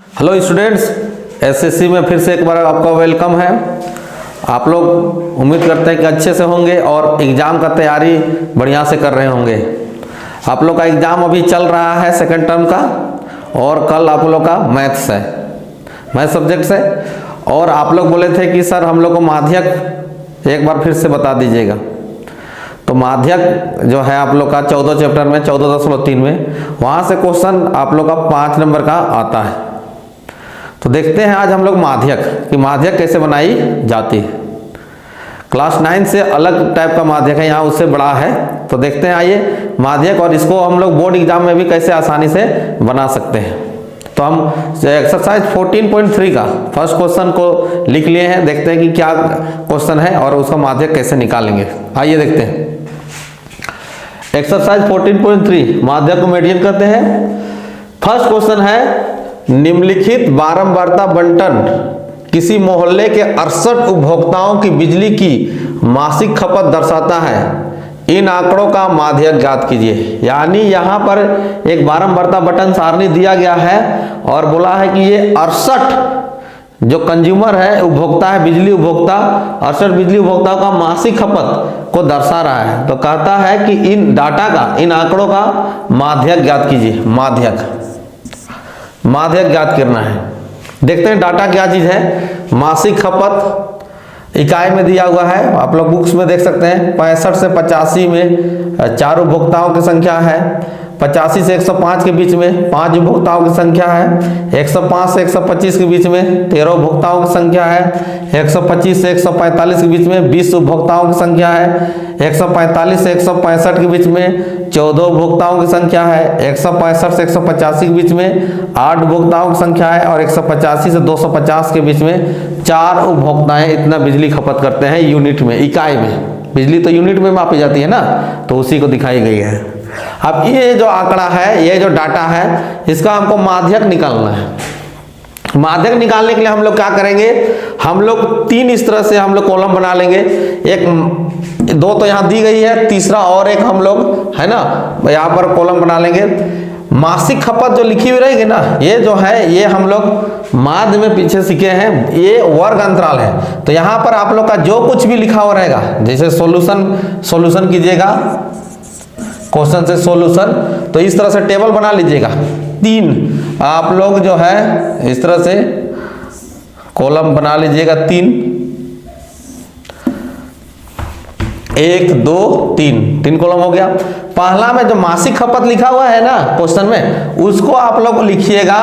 Hello students, SSC में फिर से एक बार आपका वेलकम है। आप लोग उम्मीद करते हैं कि अच्छे से होंगे और एग्ज़ाम का तैयारी बढ़िया से कर रहे होंगे। आप लोग का एग्ज़ाम अभी चल रहा है सेकंड टर्म का, और कल आप लोग का मैथ्स है, मैथ सब्जेक्ट्स है। और आप लोग बोले थे कि सर हम लोग को माध्यक एक बार फिर से बता दीजिएगा। तो माध्यक जो है आप लोग का 14 चैप्टर में 14.3 में, वहाँ से क्वेश्चन आप लोग का 5 नंबर का आता है। तो देखते हैं आज हम लोग माध्यक कि माध्यक कैसे बनाई जाती है। क्लास 9 से अलग टाइप का माध्यक है, यहाँ उससे बड़ा है। तो देखते हैं आइए माध्यक, और इसको हम लोग बोर्ड एग्जाम में भी कैसे आसानी से बना सकते हैं। तो हम एक्सरसाइज 14.3 का फर्स्ट क्वेश्चन को लिख लिए हैं। देखते हैं कि क्या क्वेश्चन है और उसका माध्यक कैसे निकालेंगे। आइए देखते हैं। एक्सरसाइज 14.3 माध्यक को मेंटेन करते हैं। फर्स्ट क्वेश्चन है, निम्नलिखित बारंबारता बंटन किसी मोहल्ले के 68 उपभोक्ताओं की बिजली की मासिक खपत दर्शाता है। इन आंकड़ों का माध्यक ज्ञात कीजिए। यानी यहाँ पर एक बारंबारता बटन सारणी दिया गया है और बोला है कि ये 68 जो कंज्यूमर है, उपभोक्ता है, बिजली उपभोक्ता, 68 बिजली उपभोक्ताओं का मासिक खपत को दर्शा रहा है। तो कहता है कि इन डाटा का, इन आंकड़ों का माध्यक ज्ञात कीजिए। माध्यक ज्ञात करना है। देखते हैं डाटा क्या चीज है। मासिक खपत इकाई में दिया हुआ है, आप लोग बुक्स में देख सकते हैं। 65 से 85 में 4 उपभोक्ताओं की संख्या है। 85 से 105 के बीच में 5 उपभोक्ताओं की संख्या है। 105 से 125 के बीच में 13 उपभोक्ताओं की संख्या है। 125 से 145 के बीच में 20 उपभोक्ताओं की संख्या है। 145 से 165 के बीच में 14 उपभोक्ताओं की संख्या है। 165 से 185 के बीच में 8 उपभोक्ताओं की संख्या है। और 185 से 250 के बीच में 4 उपभोक्ताएं इतना बिजली खपत करते हैं यूनिट में, इकाई में। बिजली तो यूनिट में मापी जाती है ना, तो उसी को दिखाई गई है। अब ये जो आंकड़ा है, ये जो डाटा है, इसका हमको माध्यक निकालना है। माध्यक निकालने के लिए हम लोग क्या करेंगे, हम लोग 3 इस तरह से हम लोग कॉलम बना लेंगे। एक 2 तो यहाँ दी गई है, तीसरा और एक हम लोग है ना यहाँ पर कॉलम बना लेंगे। मासिक खपत जो लिखी हुई रहेगी ना, ये जो है ये हम लोग माध्य में पीछे सीखे हैं, ये वर्ग अंतराल है। तो यहाँ पर आप लोग का जो कुछ भी लिखा हुआ रहेगा, जैसे सॉल्यूशन कीजिएगा, क्वेश्चन से सॉल्यूशन, तो इस तरह से टेबल बना लीजिएगा। 3 आप लोग जो है इस तरह से कॉलम बना लीजिएगा। 3 1 2 3 कॉलम हो गया। पहला में जो मासिक खपत लिखा हुआ है ना क्वेश्चन में, उसको आप लोग लिखिएगा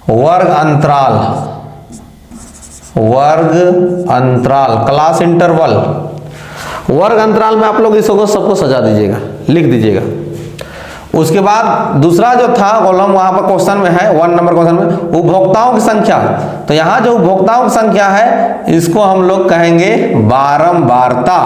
वर्ग अंतराल, क्लास इंटरवल। वर्ग अंतराल में आप लोग इसको सबको सजा दीजिएगा, लिख दीजिएगा। उसके बाद दूसरा जो था कॉलम, वहां पर क्वेश्चन में है 1 नंबर क्वेश्चन में उपभोक्ताओं की संख्या। तो यहाँ जो उपभोक्ताओं की संख्या है, इसको हम लोग कहेंगे बारंबारता।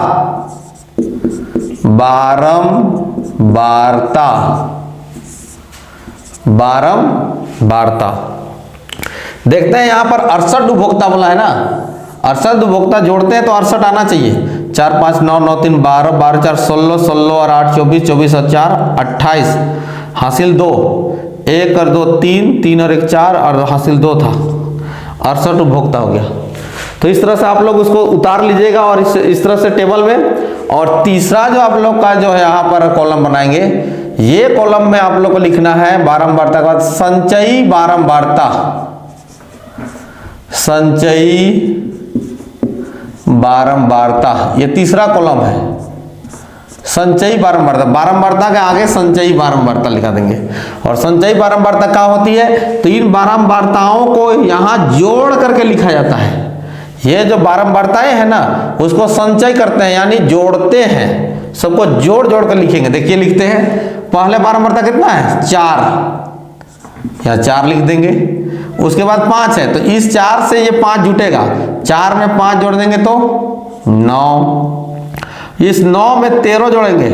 देखते हैं यहाँ पर 68 उपभोक्ता बोला है ना, 68 उपभोक्ता जोड़ते हैं तो 68 आना चाहिए। 4 5 9 9 3 12 12 4 16 16 और 8 24 24 और 4 28 हासिल 2, 1 और 2 3 3 और 1 4 और हासिल 2 था। 68 उपभोक्ता हो गया। तो इस तरह से आप लोग उसको उतार लीजिएगा और इस तरह से टेबल में। और तीसरा जो आप लोग का जो है यहाँ पर कॉलम बनाएंगे, ये कॉलम में आप लोग को लिखना है बारंबारता के बाद संचयी बारंबारता। ये तीसरा कॉलम है, संचयी बारंबारता के आगे संचयी बारंबारता लिखा देंगे। और संचयी बारंबारता क्या होती है, तो इन बारंबारताओं को यहाँ जोड़ करके लिखा जाता है। ये जो बारंबारताएं है ना, उसको संचय करते हैं, यानी जोड़ते हैं। सबको जोड़ कर लिखेंगे। देखिए लिखते हैं, पहले बारंबारता कितना है 4, यहाँ 4 लिख देंगे। उसके बाद 5 है, तो इस 4 से ये 5 जुटेगा, 4 में 5 जोड़ देंगे तो 9। इस 9 में 13 जोड़ेंगे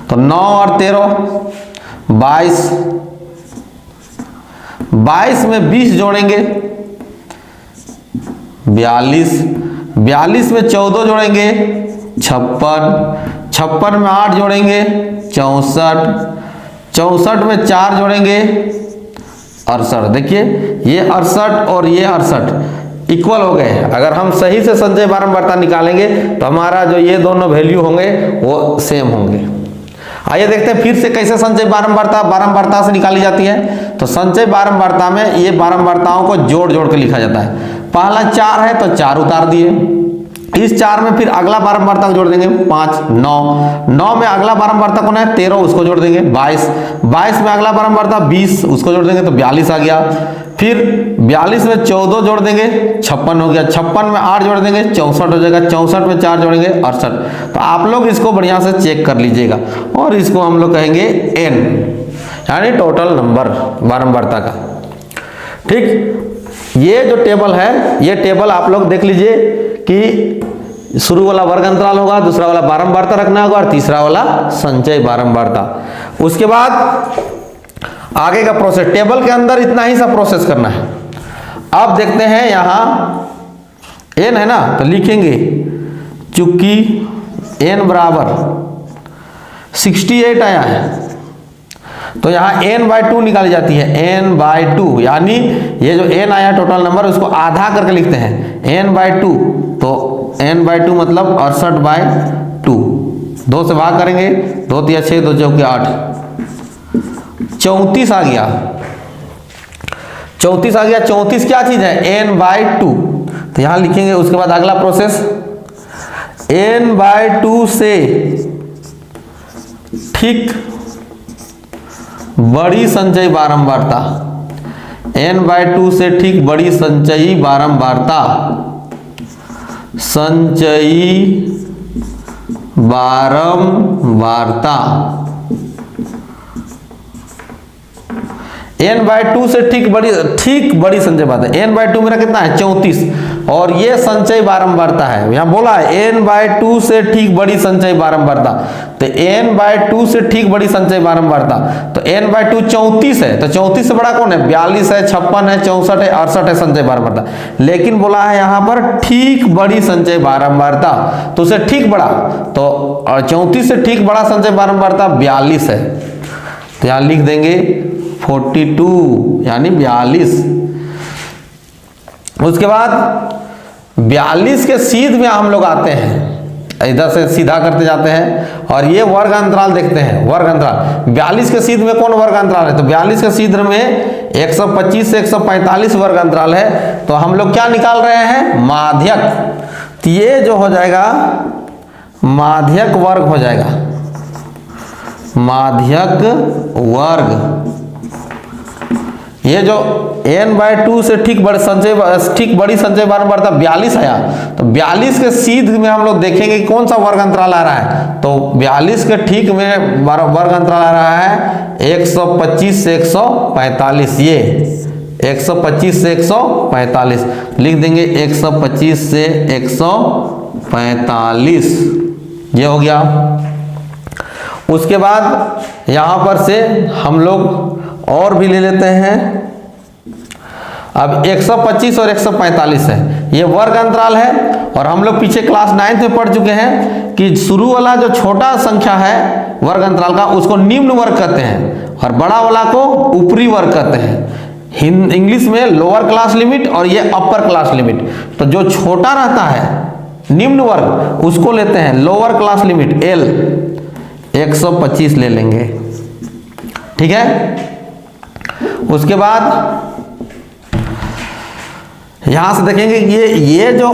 तो 9 और 13 22। 22 में 20 जोड़ेंगे 42। 42 में 14 जोड़ेंगे 56। 56 में 8 जोड़ेंगे 64। 64 में 4 जोड़ेंगे 68। देखिए ये 68 और ये 68 इक्वल हो गए। अगर हम सही से संचय बारंबारता निकालेंगे तो हमारा जो ये दोनों वैल्यू होंगे वो सेम होंगे। आइए देखते हैं फिर से कैसे संचय बारंबारता से निकाली जाती है। तो संचय बारंबारता में ये बारंबारताओं को जोड़ जोड़ के लिखा जाता है। पहला 4 है तो 4 उतार दिए, इस 4 में फिर अगला बारंबारता को जोड़ देंगे 5, 9 में अगला बारंबारता कौन है 13, उसको जोड़ देंगे 22 में अगला बारंबारता 20, उसको जोड़ देंगे तो 42 आ गया। फिर 42 में 14 जोड़ देंगे 56 हो गया, 56 में 8 जोड़ देंगे 64 हो जाएगा, 64 में 4 जोड़ेंगे 68। तो आप लोग इसको बढ़िया से चेक कर लीजिएगा और इसको हम लोग कहेंगे n, यानी टोटल नंबर बारंबारता का। ठीक, ये जो टेबल है ये टेबल आप लोग देख लीजिए कि शुरू वाला वर्ग अंतराल होगा, दूसरा वाला बारंबारता रखना होगा और तीसरा वाला संचय बारंबारता। उसके बाद आगे का प्रोसेस, टेबल के अंदर इतना ही सा प्रोसेस करना है। अब देखते हैं यहां n है ना, तो लिखेंगे चूंकि n बराबर 68 आया है तो यहाँ n/2 निकाली जाती है, n/2, यानी ये जो n आया टोटल नंबर उसको आधा करके लिखते हैं n/2। तो n/2 मतलब 68/2, 2 से भाग करेंगे, 2 तिया 6, 2 चौके 8, 34 आ गया। 34 क्या चीज है n/2, तो यहां लिखेंगे। उसके बाद अगला प्रोसेस n/2 से ठीक बड़ी संचयी बारंबारता, n/2 से ठीक बड़ी संचयी बारंबारता, n/2 से ठीक बड़ी संचय बारंबारता। n/2 मेरा कितना है 34 और ये संचय बारंबारता है, यहां बोला है n/2 से ठीक बड़ी संचय बारंबारता। तो n/2 से ठीक बड़ी संचय बारंबारता, तो n/2 34 है, तो 34 से बड़ा कौन है 42 है, 56 है, 64 है, 68 है संचय बारंबारता। लेकिन बोला है यहां पर ठीक बड़ी संचय बारंबारता, तो उसे ठीक बड़ा, तो 34 से ठीक बड़ा संचय बारंबारता 42 है, तो यहां लिख देंगे 42 यानी 42। उसके बाद 42 के सीध में हम लोग आते हैं, इधर से सीधा करते जाते हैं और ये वर्ग अंतराल देखते हैं। वर्ग अंतराल 42 के सीध में कौन वर्ग अंतराल है, तो 42 के सीध में 125 से 145 वर्ग अंतराल है। तो हम लोग क्या निकाल रहे हैं माध्यक, तो ये जो हो जाएगा माध्यक वर्ग हो जाएगा, माध्यक वर्ग। ये जो n/2 से ठीक बड़ी संचय बारंबारता 42 आया, तो 42 के सीध में हम लोग देखेंगे कि कौन सा वर्ग अंतराल आ रहा है, तो 42 के ठीक में वर्ग अंतराल आ रहा है 125 से 145। ये 125 से 145 लिख देंगे, 125 से 145 ये हो गया। उसके बाद यहां पर से हम लोग और भी ले लेते हैं। अब 125 और 145 है, ये वर्ग अंतराल है और हम लोग पीछे क्लास 9 में पढ़ चुके हैं कि शुरू वाला जो छोटा संख्या है वर्ग अंतराल का उसको निम्न वर्ग कहते हैं और बड़ा वाला को ऊपरी वर्ग कहते हैं। इंग्लिश में लोअर क्लास लिमिट और ये अपर क्लास लिमिट। तो जो छोटा रहता है निम्न वर्ग उसको लेते हैं लोअर क्लास लिमिट L, 125 ले लेंगे, ठीक है। उसके बाद यहां से देखेंगे कि ये जो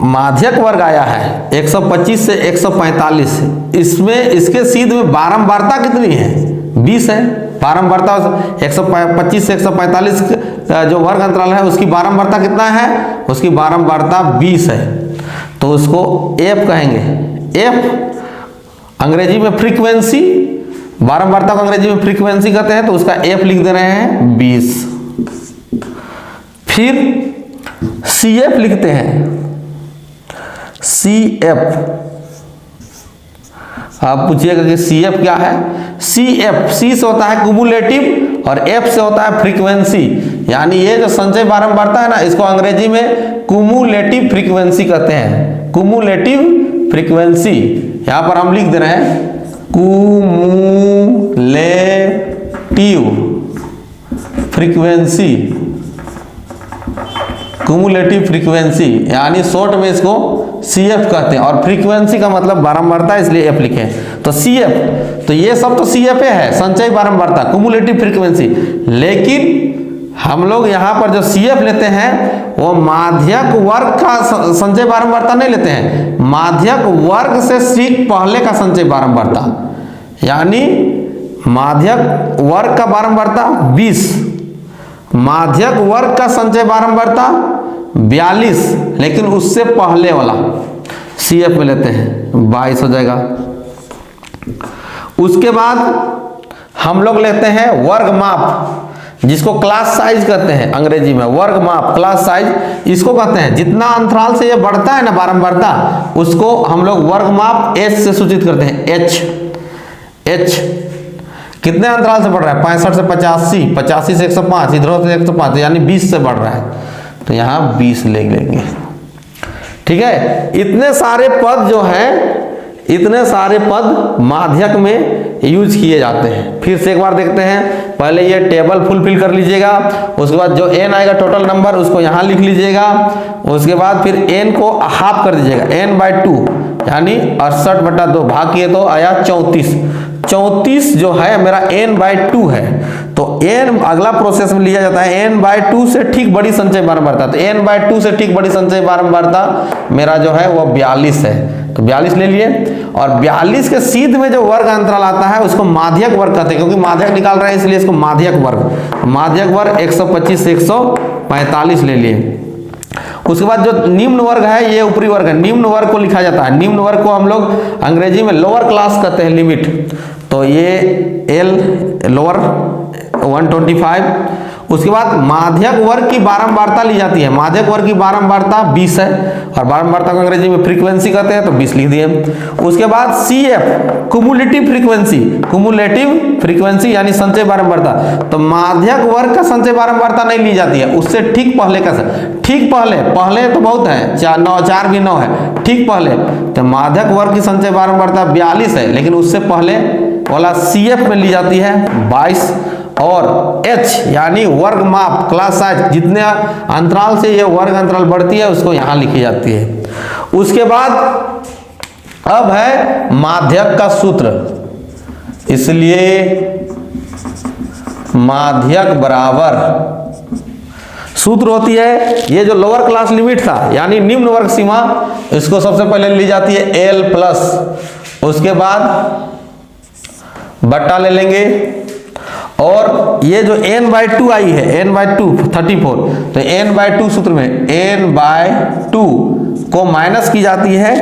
माध्यक वर्ग आया है 125 से 145, इसमें इसके सीध में बारंबारता कितनी है 20 है। बारंबारता 125 से 145 का जो वर्ग अंतराल है उसकी बारंबारता कितना है, उसकी बारंबारता 20 है, तो उसको F कहेंगे। F अंग्रेजी में फ्रीक्वेंसी, बारंबारता को अंग्रेजी में फ्रीक्वेंसी कहते हैं, तो उसका F लिख दे रहे हैं 20। फिर CF लिखते हैं, CF। आप पूछिएगा कि CF क्या है। CF, C से होता है कुमुलेटिव और F से होता है फ्रीक्वेंसी, यानी ये जो संचय बारंबारता है ना इसको अंग्रेजी में कुमुलेटिव फ्रीक्वेंसी कहते हैं। कुमुलेटिव फ्रीक्वेंसी यहां पर हम लिख दे रहे हैं कुमुलेटिव फ्रीक्वेंसी, कुमुलेटिव फ्रीक्वेंसी, यानी शॉर्ट में इसको CF कहते हैं, और फ्रीक्वेंसी का मतलब बारंबारता, इसलिए F लिखे। तो CF, तो ये सब तो CF है, संचयी बारंबारता, कुमुलेटिव फ्रीक्वेंसी। लेकिन हम लोग यहाँ पर जो CF लेते हैं वो माध्यक वर्ग का संचयी बारंबारता नहीं लेते हैं, माध्यक वर्ग से ठीक पहले का संचयी बारंबारता, यानी माध्यक वर्ग का बारंबारता 20, माध्यक वर्ग का संचय बारंबारता 42, लेकिन उससे पहले वाला CF में लेते हैं, 22 हो जाएगा। उसके बाद हम लोग लेते हैं वर्ग माप, जिसको क्लास साइज कहते हैं अंग्रेजी में, वर्ग माप, क्लास साइज इसको कहते हैं। जितना अंतराल से ये बढ़ता है ना बारंबारता, उसको हम लोग वर्ग माप H से सूचित करते हैं। H कितने अंतराल से बढ़ रहा है? 65 से 85, 85 से 105, इधर से 105, यानी 20 से बढ़ रहा है, तो यहाँ 20 ले लेंगे। ठीक है, इतने सारे पद जो हैं, इतने सारे पद माध्यक में यूज किए जाते हैं। फिर से एक बार देखते हैं, पहले ये टेबल फुलफिल कर लीजिएगा, उसके बाद जो n आएगा टोटल नंबर उसको यहाँ लिख लीजिएगा, उसके बाद फिर n को हाफ कर दीजिएगा, n/2 यानी 68/2 भाग किए तो आया 34। 34 जो है मेरा n/2 है, तो n अगला प्रोसेस में लिया जाता है n/2 से ठीक बड़ी संचय बारंबारता, तो n/2 से ठीक बड़ी संचय बारंबारता मेरा जो है वो 42 है, तो 42 ले लिए। और 42 के सीध में जो वर्ग अंतराल आता है उसको माध्यक वर्ग कहते हैं, क्योंकि माध्यक निकाल रहे हैं इसलिए इसको माध्यक वर्ग। माध्यक वर्ग 125 से 145 ले लिए। उसके बाद जो निम्न वर्ग है ये ऊपरी वर्ग है, निम्न वर्ग को लिखा जाता है, निम्न वर्ग को हम लोग अंग्रेजी में लोअर क्लास कहते हैं, लिमिट। तो ये L लोअर 125। उसके बाद माध्यक वर्ग की बारंबारता ली जाती है, माध्यक वर्ग की बारंबारता 20 है, और बारंबारता को अंग्रेजी में फ्रीक्वेंसी कहते हैं, तो 20 लिख दिए। उसके बाद CF cumulative frequency, cumulative frequency यानी संचय बारंबारता, तो माध्यक वर्ग का संचय बारंबारता नहीं ली जाती है, उससे ठीक पहले का, ठीक पहले, पहले तो बहुत है, 4 भी 9 है, ठीक पहले, तो माध्यक वर्ग की संचय बारंबारता 42 है, लेकिन उससे पहले वाला CF में ली जाती है 22। और H यानी वर्ग माप, क्लास साइज, जितने अंतराल से ये वर्ग अंतराल बढ़ती है उसको यहाँ लिखी जाती है। उसके बाद अब है माध्यक का सूत्र, इसलिए माध्यक बराबर सूत्र होती है, ये जो लोअर क्लास लिमिट था यानी निम्न वर्ग सीमा, इसको सबसे पहले ली जाती है L प्लस, उसके बाद बट्टा ले लेंगे, और ये जो n/2 आई है, n/2 34, तो n/2 सूत्र में n/2 को माइनस की जाती है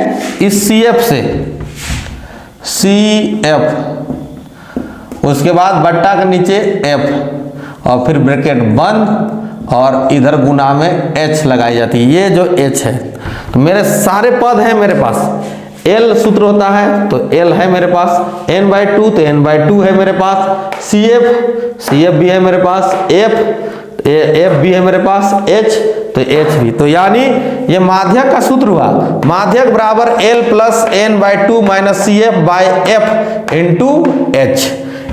इस CF से, CF, उसके बाद बट्टा के नीचे F, और फिर ब्रैकेट बंद, और इधर गुना में H लगाई जाती है। ये जो H है, तो मेरे सारे पद हैं मेरे पास, L सूत्र होता है तो L है मेरे पास, n/2 तो n/2 है मेरे पास, CF भी है मेरे पास, F भी है मेरे पास, H तो H भी, तो यानी ये माध्यक का सूत्र हुआ, माध्यक बराबर L plus n/2 minus CF by F into H।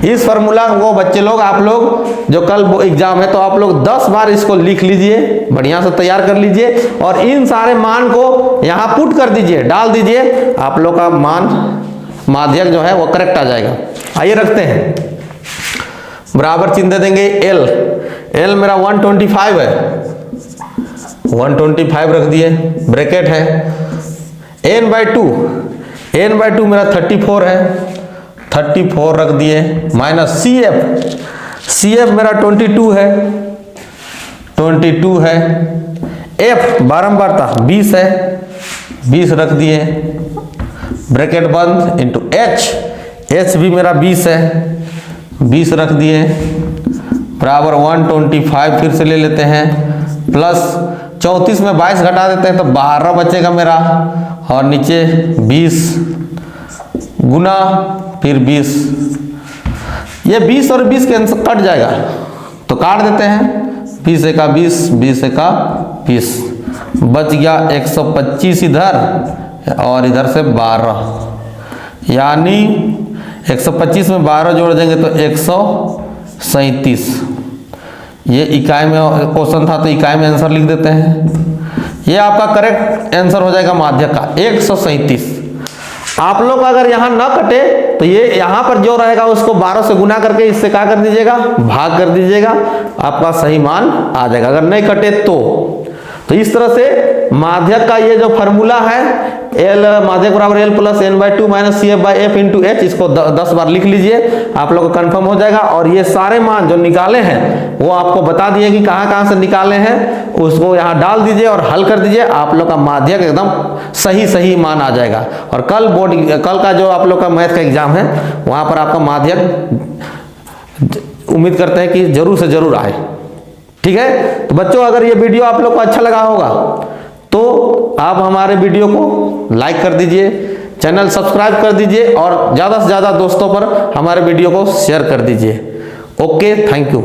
इस फॉर्मूला को बच्चे लोग, आप लोग जो कल एग्जाम है तो आप लोग 10 बार इसको लिख लीजिए, बढ़िया से तैयार कर लीजिए, और इन सारे मान को यहाँ पुट कर दीजिए, डाल दीजिए, आप लोग का मान माध्यक जो है वो करेक्ट आ जाएगा। आइए रखते हैं, बराबर चिन्ह दे देंगे L मेरा 125 है, 125 रख दिए, ब्रैकेट है, n/2 मेरा 34 है, 34 रख दिए, माइनस CF मेरा 22 है, 22 है, F बारंबारता 20 है, 20 रख दिए, ब्रैकेट बंद, इंटू H भी मेरा 20 है, 20 रख दिए, बराबर 125 फिर से ले लेते हैं, प्लस 34 में 22 घटा देते हैं तो 12 बचेगा मेरा, और नीचे 20 गुना फिर 20, ये 20 और 20 कैंसिल कट जाएगा तो काट देते हैं, 20 एका 20, 20 एका 20, बच गया 125 इधर और इधर से 12, यानी 125 में 12 जोड़ देंगे तो 137, ये इकाई में क्वेश्चन था तो इकाई में आंसर लिख देते हैं। ये आपका करेक्ट आंसर हो जाएगा माध्यक का 137। आप लोग अगर यहाँ ना कटे तो ये यहाँ पर जो रहेगा उसको 12 से गुना करके इससे क्या कर दीजिएगा, भाग कर दीजिएगा, आपका सही मान आ जाएगा। अगर नहीं कटे तो इस तरह से माध्यक का ये जो फॉर्मूला है एल माध्यक बराबर L plus N by two minus C F by F into H, इसको 10 बार लिख लीजिए, आप लोग को कंफर्म हो जाएगा। और ये सारे मान जो निकाले हैं वो आपको बता दिए कि कहाँ से निकाले हैं, उसको यहाँ डाल दीजिए और हल कर दीजिए, आप लोग का माध्यक एकदम सही मान आ जाएगा। और कल का जो आप लोग का मैथ का एग्जाम है वहाँ पर आपका माध्यक उम्मीद करते हैं कि जरूर से जरूर आए। ठीक है, तो बच्चों अगर ये वीडियो आप लोग को अच्छा लगा होगा तो आप हमारे वीडियो को लाइक कर दीजिए, चैनल सब्सक्राइब कर दीजिए और ज़्यादा से ज़्यादा दोस्तों पर हमारे वीडियो को शेयर कर दीजिए। Okay, thank you.